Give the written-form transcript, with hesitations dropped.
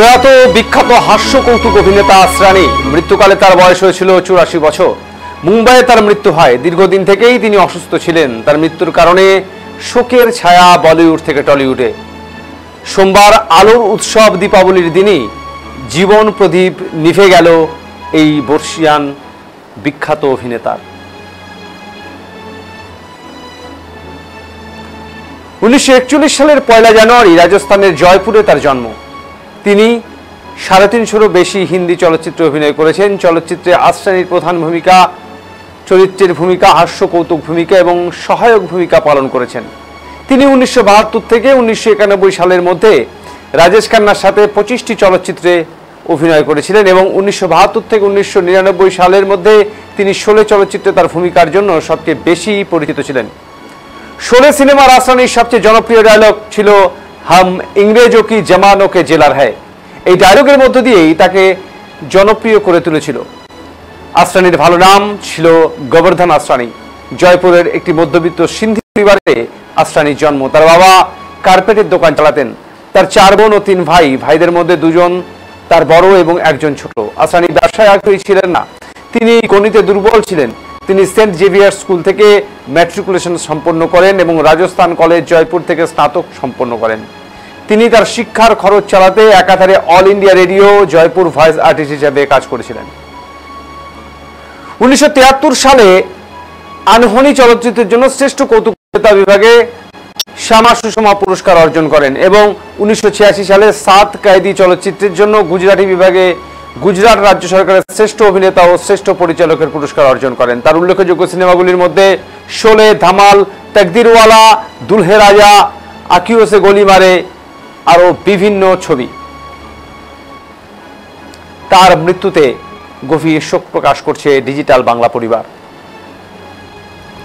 প্রয়াত বিখ্যাত হাস্য কৌতুক অভিনেতা আসরানী মৃত্যুকালে তার বয়স হয়েছিল 84 বছর। মুম্বাইয়ে তার মৃত্যু হয়। দীর্ঘদিন থেকেই তিনি অসুস্থ ছিলেন। তার মৃত্যুর কারণে শোকের ছায়া বলিউড থেকে টলিউডে। সোমবার আলোর উৎসব দীপাবলির দিনই জীবন প্রদীপ নিভে গেল এই বর্ষিয়ান বিখ্যাত অভিনেতার। 1941 সালের 1 জানুয়ারি রাজস্থানের জয়পুরে তার জন্ম। তিনি 350-এরও বেশি হিন্দি চলচ্চিত্রে অভিনয় করেছেন। চলচ্চিত্রে আসরানীর প্রধান ভূমিকা, চরিত্রের ভূমিকা, হাস্য কৌতুক ভূমিকা এবং সহায়ক ভূমিকা পালন করেছেন। তিনি 1972 থেকে 1991 সালের মধ্যে রাজেশ খান্নার সাথে 25টি চলচ্চিত্রে অভিনয় করেছিলেন এবং 1972 থেকে 1999 সালের মধ্যে তিনি 16 চলচ্চিত্রে তার ভূমিকার জন্য সবচেয়ে বেশি পরিচিত ছিলেন। 16 সিনেমার আসরানীর সবচেয়ে জনপ্রিয় ডায়লগ ছিল হাম ইংরেজো কি জমানো কে জেলার হ্যায়। এই ডায়লগের মধ্য দিয়েই তাকে জনপ্রিয় করে তুলেছিল। আসরানীর ভালো নাম ছিল গোবর্ধন আসরানী। জয়পুরের একটি মধ্যবিত্ত সিন্ধি পরিবারে আসরানীর জন্ম। তার বাবা কার্পেটের দোকান চালাতেন। তার 4 বোন ও 3 ভাই। ভাইদের মধ্যে 2 জন তার বড় এবং 1 জন ছোট। আসরানী ব্যবসায় আগ্রহী ছিলেন না। তিনি গণিতে দুর্বল ছিলেন। তিনি সেন্ট জেভিয়ার স্কুল থেকে ম্যাট্রিকুলেশন সম্পন্ন করেন এবং রাজস্থান কলেজ জয়পুর থেকে স্নাতক সম্পন্ন করেন। তিনি তার শিক্ষার খরচ চালাতে একাধারে all India radio Jaipur voice artist হিসেবে কাজ করেছিলেন। 1973 সালে আনহনি চলচ্চিত্রের জন্য শ্রেষ্ঠ কৌতুক অভিনেতা বিভাগে শ্যামা সুষমা পুরস্কার অর্জন করেন এবং 1986 সালে 7 কয়েদি চলচ্চিত্রের জন্য গুজরাটি বিভাগে গুজরাট রাজ্য সরকারের শ্রেষ্ঠ অভিনেতা ও শ্রেষ্ঠ পরিচালকের পুরস্কার অর্জন করেন। তার উল্লেখযোগ্য সিনেমাগুলির মধ্যে শোলে, ধামাল, তকদিরওয়ালা, দুলহে রাজা, আঁখিयों से गोली मारे আরও বিভিন্ন ছবি। তার মৃত্যুতে গভীর শোক প্রকাশ করছে ডিজিটাল বাংলা পরিবার।